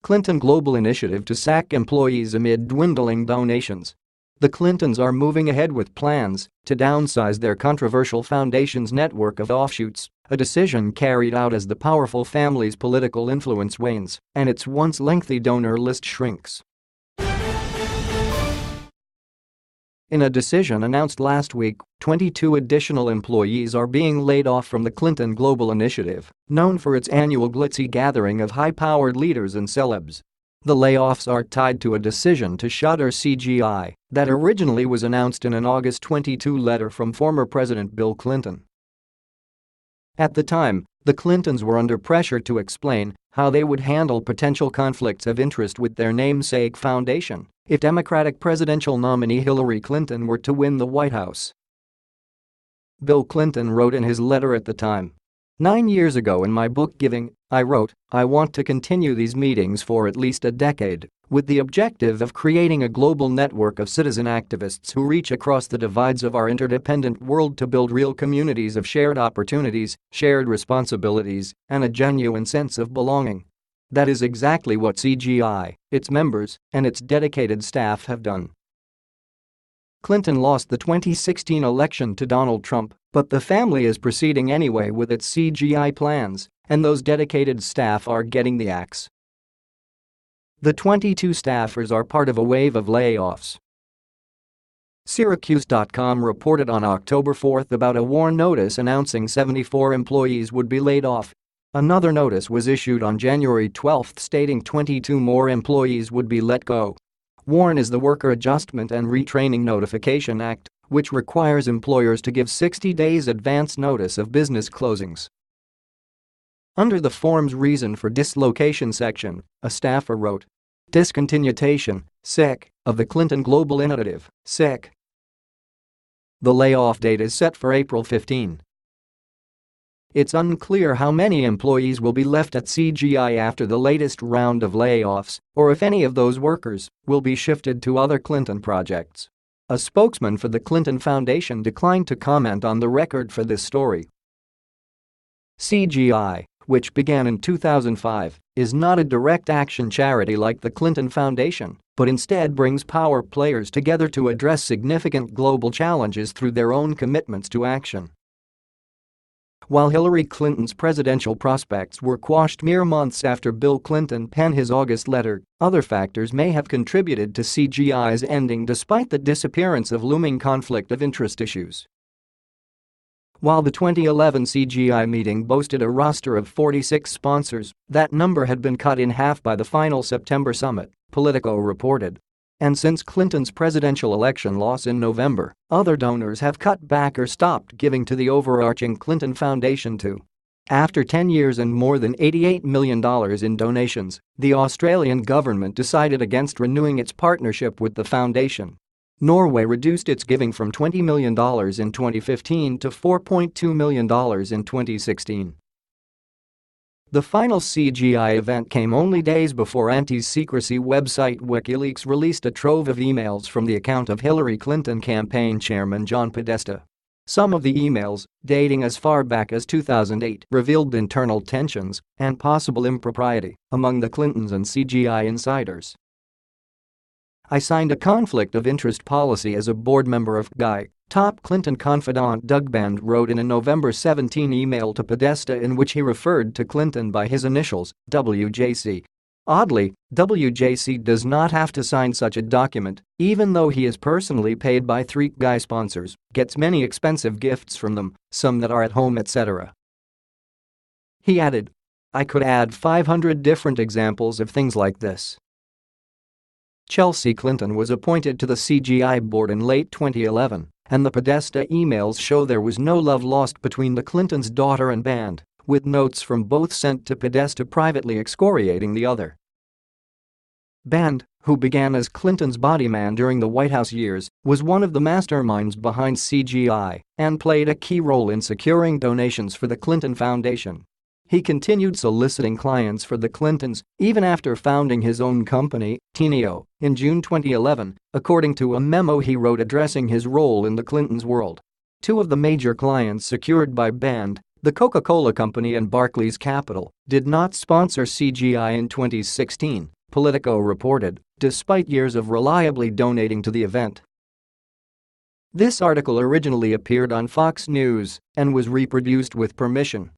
Clinton global initiative to sack employees amid dwindling donations. The Clintons are moving ahead with plans to downsize their controversial foundation's network of offshoots, a decision carried out as the powerful family's political influence wanes and its once lengthy donor list shrinks. In a decision announced last week, 22 additional employees are being laid off from the Clinton Global Initiative, known for its annual glitzy gathering of high-powered leaders and celebs. The layoffs are tied to a decision to shutter CGI that originally was announced in an August 22 letter from former President Bill Clinton. At the time, the Clintons were under pressure to explain how they would handle potential conflicts of interest with their namesake foundation if Democratic presidential nominee Hillary Clinton were to win the White House. Bill Clinton wrote in his letter at the time, "9 years ago in my book Giving, I wrote, I want to continue these meetings for at least a decade with the objective of creating a global network of citizen activists who reach across the divides of our interdependent world to build real communities of shared opportunities, shared responsibilities, and a genuine sense of belonging." That is exactly what CGI, its members, and its dedicated staff have done. Clinton lost the 2016 election to Donald Trump, but the family is proceeding anyway with its CGI plans, and those dedicated staff are getting the axe. The 22 staffers are part of a wave of layoffs. Syracuse.com reported on October 4 about a WARN notice announcing 74 employees would be laid off. Another notice was issued on January 12 stating 22 more employees would be let go. WARN is the Worker Adjustment and Retraining Notification Act, which requires employers to give 60 days advance notice of business closings. Under the form's reason for dislocation section, a staffer wrote, "Discontinuation, sick, of the Clinton Global Initiative, sick." The layoff date is set for April 15. It's unclear how many employees will be left at CGI after the latest round of layoffs, or if any of those workers will be shifted to other Clinton projects. A spokesman for the Clinton Foundation declined to comment on the record for this story. CGI, which began in 2005, is not a direct action charity like the Clinton Foundation, but instead brings power players together to address significant global challenges through their own commitments to action. While Hillary Clinton's presidential prospects were quashed mere months after Bill Clinton penned his August letter, other factors may have contributed to CGI's ending despite the disappearance of looming conflict of interest issues. While the 2011 CGI meeting boasted a roster of 46 sponsors, that number had been cut in half by the final September summit, Politico reported. And since Clinton's presidential election loss in November, other donors have cut back or stopped giving to the overarching Clinton Foundation too. After 10 years and more than $88 million in donations, the Australian government decided against renewing its partnership with the foundation. Norway reduced its giving from $20 million in 2015 to $4.2 million in 2016. The final CGI event came only days before anti-secrecy website WikiLeaks released a trove of emails from the account of Hillary Clinton campaign chairman John Podesta. Some of the emails, dating as far back as 2008, revealed internal tensions and possible impropriety among the Clintons and CGI insiders. "I signed a conflict of interest policy as a board member of GUI," top Clinton confidant Doug Band wrote in a November 17 email to Podesta in which he referred to Clinton by his initials, WJC. Oddly, WJC does not have to sign such a document, even though he is personally paid by 3 GUI sponsors, gets many expensive gifts from them, some that are at home etc. He added, "I could add 500 different examples of things like this." Chelsea Clinton was appointed to the CGI board in late 2011, and the Podesta emails show there was no love lost between the Clintons' daughter and Band, with notes from both sent to Podesta privately excoriating the other. Band, who began as Clinton's body man during the White House years, was one of the masterminds behind CGI and played a key role in securing donations for the Clinton Foundation. He continued soliciting clients for the Clintons even after founding his own company, Teneo, in June 2011, according to a memo he wrote addressing his role in the Clintons' world. 2 of the major clients secured by Band, the Coca-Cola Company and Barclays Capital, did not sponsor CGI in 2016, Politico reported, despite years of reliably donating to the event. This article originally appeared on Fox News and was reproduced with permission.